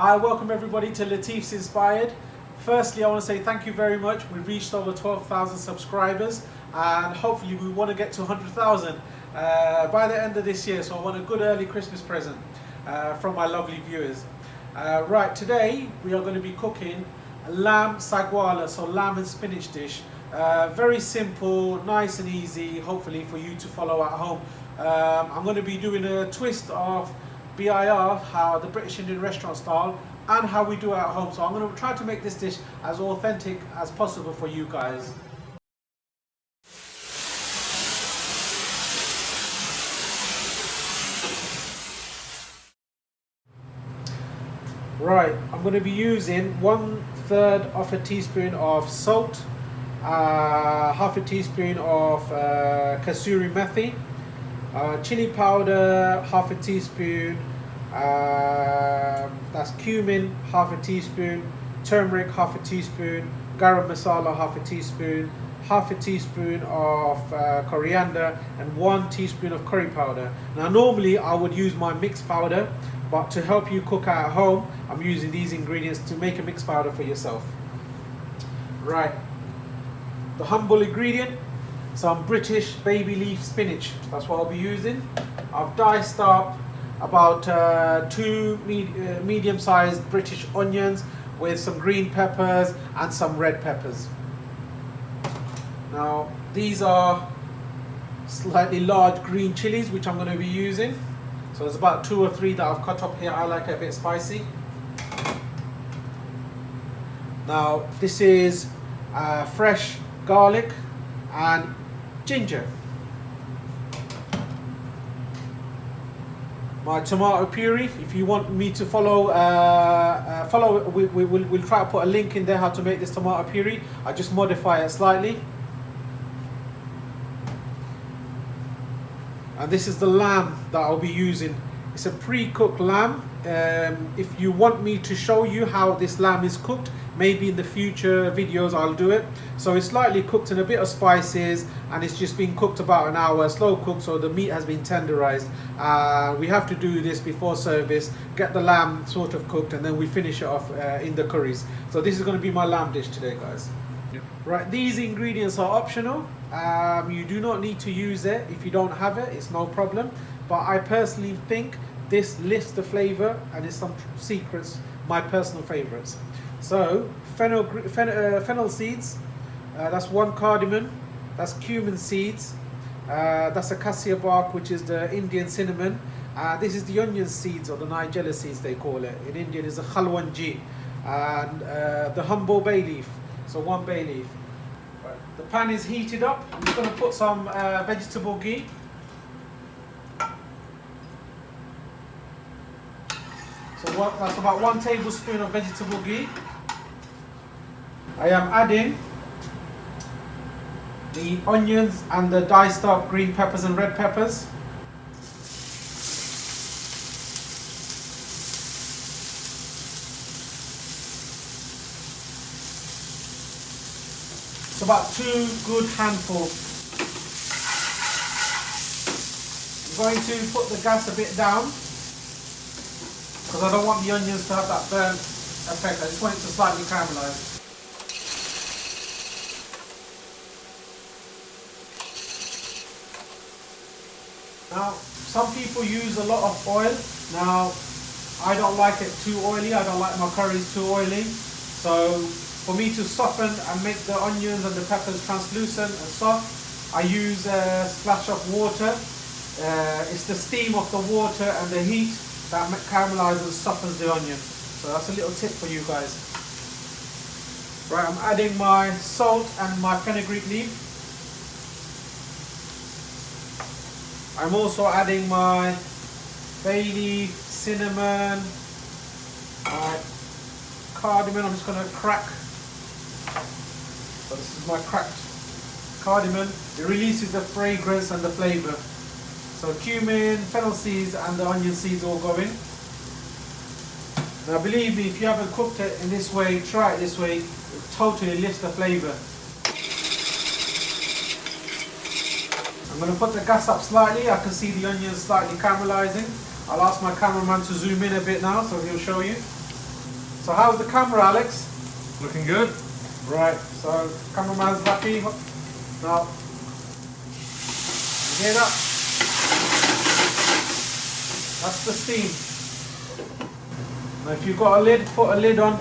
Hi, welcome everybody to Latif's Inspired. Firstly, I want to say thank you very much. We've reached over 12,000 subscribers and hopefully we want to get to 100,000 by the end of this year. So I want a good early Christmas present from my lovely viewers. Right, today we are going to be cooking a Lamb Sagwalla, so lamb and spinach dish. Very simple, nice and easy, hopefully for you to follow at home. I'm going to be doing a twist of BIR, how the British Indian restaurant style, and how we do it at home. So I'm going to try to make this dish as authentic as possible for you guys. Right, I'm going to be using 1/3 of a teaspoon of salt, half a teaspoon of kasuri methi, chili powder, half a teaspoon, that's cumin, half a teaspoon, turmeric, half a teaspoon, garam masala, half a teaspoon of coriander, and 1 teaspoon of curry powder. Now normally I would use my mixed powder, but to help you cook at home, I'm using these ingredients to make a mixed powder for yourself. Right, the humble ingredient, some British baby leaf spinach. That's what I'll be using. I've diced up about 2 medium-sized British onions with some green peppers and some red peppers. Now these are slightly large green chilies which I'm going to be using. So there's about 2 or 3 that I've cut up here. I like it a bit spicy. Now this is fresh garlic and ginger. My tomato puree. If you want me to follow, we'll try to put a link in there how to make this tomato puree. I just modify it slightly. And this is the lamb that I'll be using. It's a pre-cooked lamb. If you want me to show you how this lamb is cooked, maybe in the future videos I'll do it. So it's slightly cooked in a bit of spices and it's just been cooked about an hour, slow cooked, so the meat has been tenderized. We have to do this before service, get the lamb sort of cooked, and then we finish it off in the curries. So this is going to be my lamb dish today, guys. Right, these ingredients are optional. You do not need to use it. If you don't have it, it's no problem. But I personally think this lifts the flavor and it's some secrets, my personal favorites. So fennel seeds, that's 1 cardamom, that's cumin seeds, that's acacia bark, which is the Indian cinnamon. This is the onion seeds, or the nigella seeds they call it. In Indian is a khalwanji. And the humble bay leaf, so 1 bay leaf. Right. The pan is heated up. I'm just going to put some vegetable ghee. So that's about 1 tablespoon of vegetable ghee. I am adding the onions and the diced up green peppers and red peppers. It's about 2 good handfuls. I'm going to put the gas a bit down because I don't want the onions to have that burnt effect. I just want it to slightly caramelize. Now, some people use a lot of oil. Now, I don't like it too oily. I don't like my curries too oily. So, for me to soften and make the onions and the peppers translucent and soft, I use a splash of water. It's the steam of the water and the heat that caramelizes and softens the onion. So that's a little tip for you guys. Right, I'm adding my salt and my fenugreek leaf. I'm also adding my bay leaf, cinnamon, my cardamom. I'm just going to crack. So this is my cracked cardamom. It releases the fragrance and the flavor. So cumin, fennel seeds and the onion seeds all go in. Now believe me, if you haven't cooked it in this way, try it this way. It totally lifts the flavor. I'm going to put the gas up slightly. I can see the onions slightly caramelizing. I'll ask my cameraman to zoom in a bit now so he'll show you. So how's the camera, Alex? Looking good. Right, so cameraman's happy. Now, you hear that? That's the steam. Now if you've got a lid, put a lid on.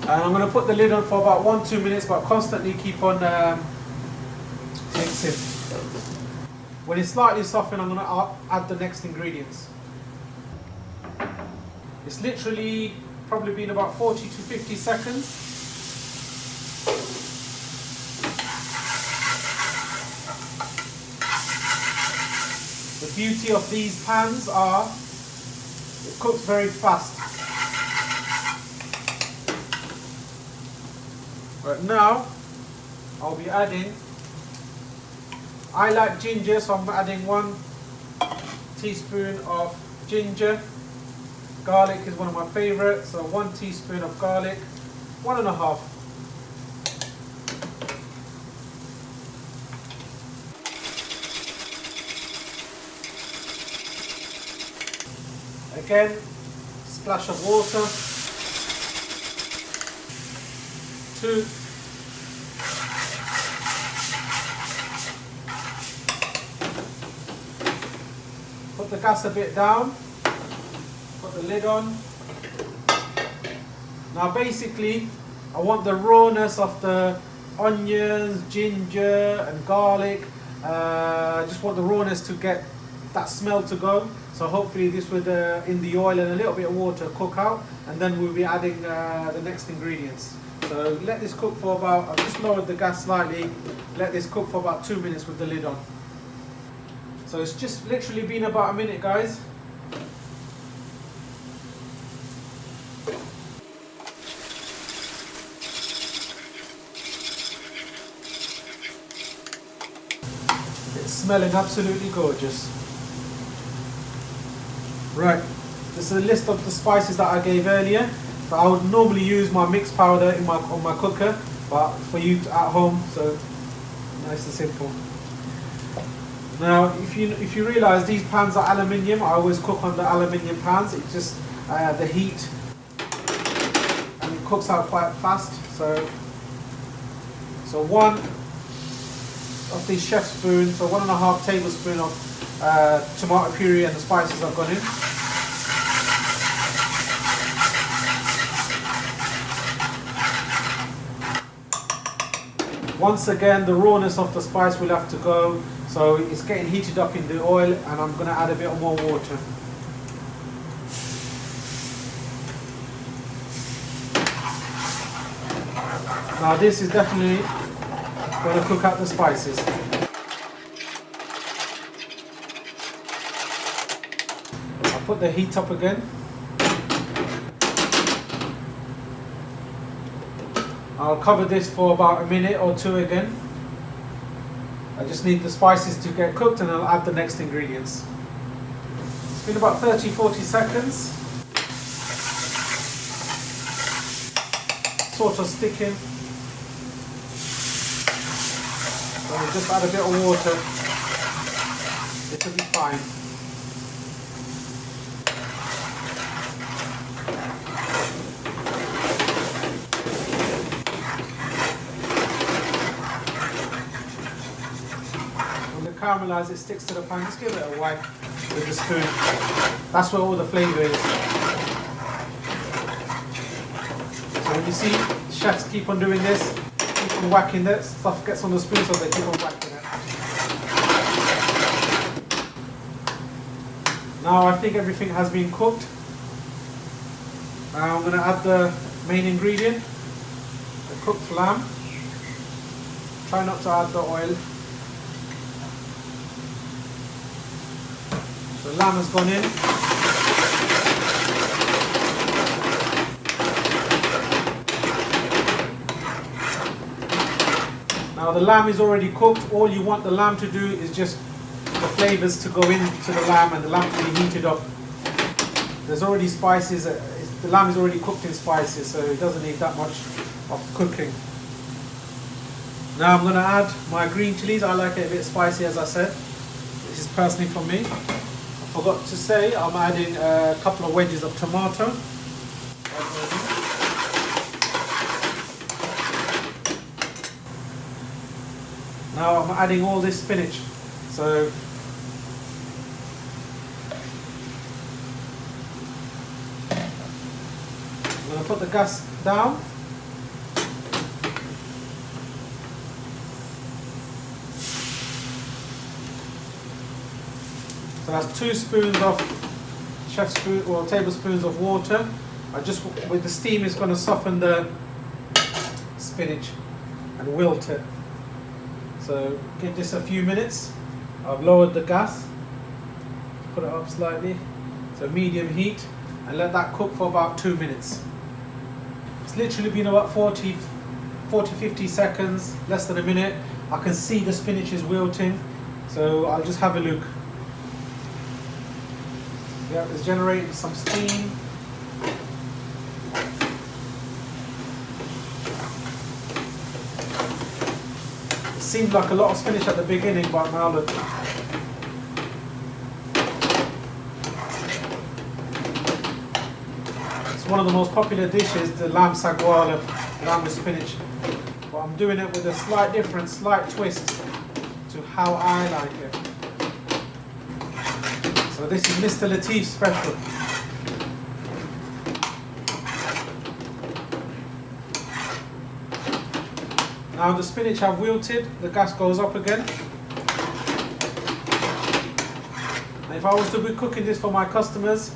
And I'm going to put the lid on for about 1-2 minutes, but constantly keep on mixing. When it's slightly softened, I'm going to add the next ingredients. It's literally probably been about 40 to 50 seconds. The beauty of these pans are it cooks very fast. Right now, I'll be adding, I like ginger, so I'm adding 1 teaspoon of ginger. Garlic is one of my favourites, so 1 teaspoon of garlic, 1.5. Again, splash of water. 2. Put the gas a bit down. Put the lid on. Now basically, I want the rawness of the onions, ginger and garlic. I just want the rawness to get that smell to go. So hopefully this would, in the oil and a little bit of water, cook out. And then we'll be adding the next ingredients. So let this cook for about, I've just lowered the gas slightly. Let this cook for about 2 minutes with the lid on. So it's just literally been about a minute, guys. It's smelling absolutely gorgeous. Right, this is a list of the spices that I gave earlier. So I would normally use my mixed powder on my cooker, but for you at home, so nice and simple. Now, if you realise these pans are aluminium, I always cook on the aluminium pans. It's just the heat, and it cooks out quite fast. So 1 of these chef spoons, so 1.5 tablespoon of tomato puree and the spices I've gone in. Once again, the rawness of the spice will have to go, so it's getting heated up in the oil, and I'm going to add a bit more water. Now this is definitely going to cook out the spices. I'll put the heat up again. I'll cover this for about a minute or 2 again. I just need the spices to get cooked and I'll add the next ingredients. It's been about 30-40 seconds. Sort of sticking. So we'll just add a bit of water. It will be fine. Caramelize, it sticks to the pan, just give it a wipe with the spoon. That's where all the flavour is. So when you see chefs keep on doing this, keep on whacking it, stuff gets on the spoon, so they keep on whacking it. Now I think everything has been cooked. Now I'm going to add the main ingredient, the cooked lamb. Try not to add the oil. The lamb has gone in. Now the lamb is already cooked. All you want the lamb to do is just the flavours to go into the lamb and the lamb to be heated up. There's already spices. The lamb is already cooked in spices, so it doesn't need that much of cooking. Now I'm going to add my green chillies. I like it a bit spicy, as I said. This is personally for me. forgot to say, I'm adding a couple of wedges of tomato. Now I'm adding all this spinach. So I'm going to put the gas down. So that's 2 spoons of tablespoons of water. With the steam, it's going to soften the spinach and wilt it. So give this a few minutes. I've lowered the gas. Put it up slightly. So medium heat, and let that cook for about 2 minutes. It's literally been about 40-50 seconds, less than a minute. I can see the spinach is wilting. So I'll just have a look. Yeah, it's generating some steam. It seemed like a lot of spinach at the beginning, but now look. It's one of the most popular dishes, the Lamb Sagwalla, lamb with spinach. But I'm doing it with a slight twist to how I like it. So this is Mr. Latif's special. Now the spinach have wilted, the gas goes up again. And if I was to be cooking this for my customers,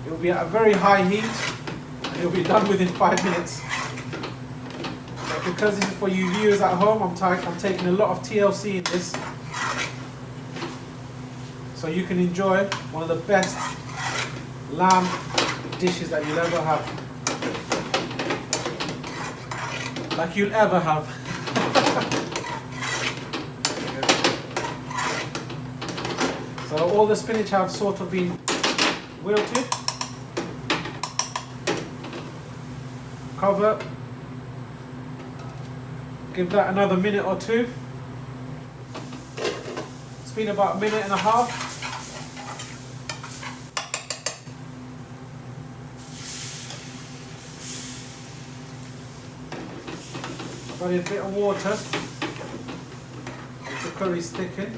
it will be at a very high heat and it will be done within 5 minutes. But because this is for you viewers at home, I'm taking a lot of TLC in this. So you can enjoy one of the best lamb dishes that you'll ever have. Like you'll ever have. So all the spinach have sort of been wilted. Cover. Give that another minute or two. It's been about a minute and a half. I've added a bit of water as the curry's thickened.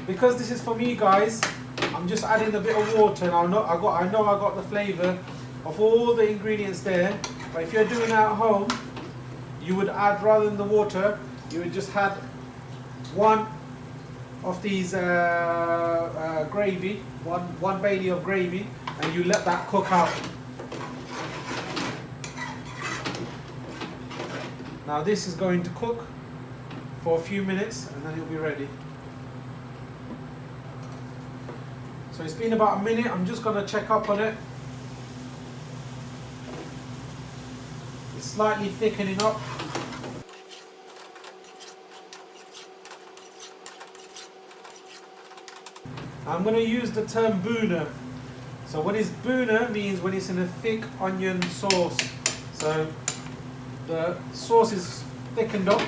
Because this is for me, guys, I'm just adding a bit of water. And I know I got the flavour of all the ingredients there. But if you're doing it at home, you would add, rather than the water, you would just add one of these gravy, one Bailey of gravy, and you let that cook out. Now this is going to cook for a few minutes and then it'll be ready. So it's been about a minute. I'm just going to check up on it. It's slightly thickening up. I'm going to use the term buna. So when it's buna means when it's in a thick onion sauce. So the sauce is thickened up.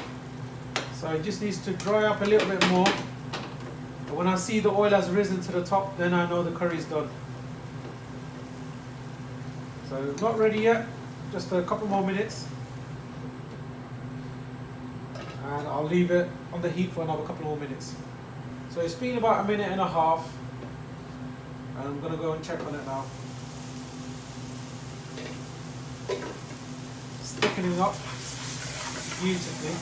So it just needs to dry up a little bit more. And when I see the oil has risen to the top, then I know the curry's done. So not ready yet. Just a couple more minutes. And I'll leave it on the heat for another couple more minutes. So it's been about a minute and a half, and I'm going to go and check on it now. It's thickening up beautifully.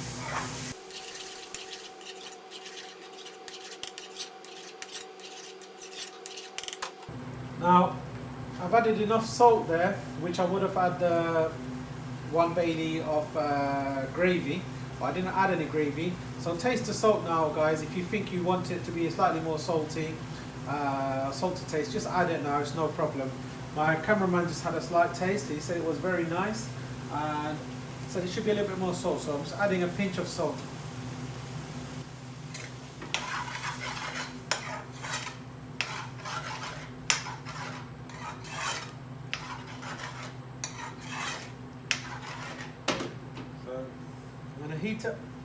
Now, I've added enough salt there, which I would have had 1 Bailey of gravy. I didn't add any gravy, so taste the salt now, guys. If you think you want it to be slightly more salty taste, just add it now, it's no problem. My cameraman just had a slight taste. He said it was very nice and said it should be a little bit more salt, so I'm just adding a pinch of salt.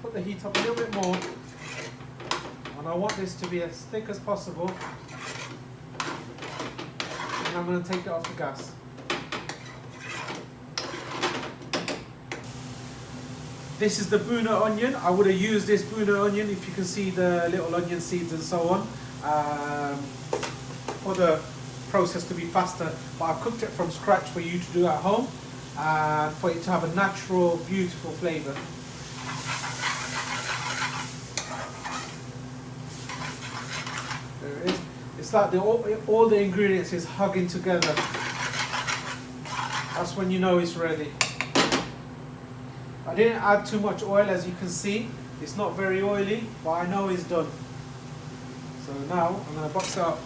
Put the heat up a little bit more, I want this to be as thick as possible. And I'm going to take it off the gas. This is the Buna onion. I would have used this Buna onion, if you can see the little onion seeds and so on, for the process to be faster. But I've cooked it from scratch for you to do at home, for it to have a natural, beautiful flavour. There it is. It's like all the ingredients is hugging together. That's when you know it's ready. I didn't add too much oil, as you can see. It's not very oily, but I know it's done. So now I'm going to box it up.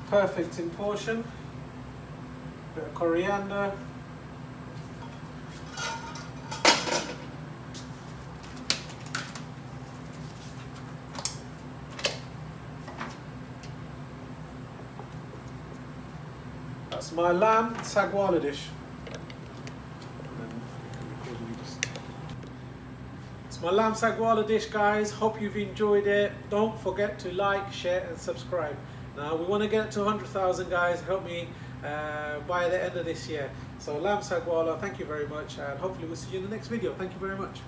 Perfect in portion. Bit of coriander. That's my lamb sagwalla dish. It's my lamb sagwalla dish, guys. Hope you've enjoyed it. Don't forget to like, share and subscribe. Now we want to get to 100,000, guys. Help me by the end of this year. So Lamb Sagwalla, thank you very much, and hopefully we'll see you in the next video. Thank you very much.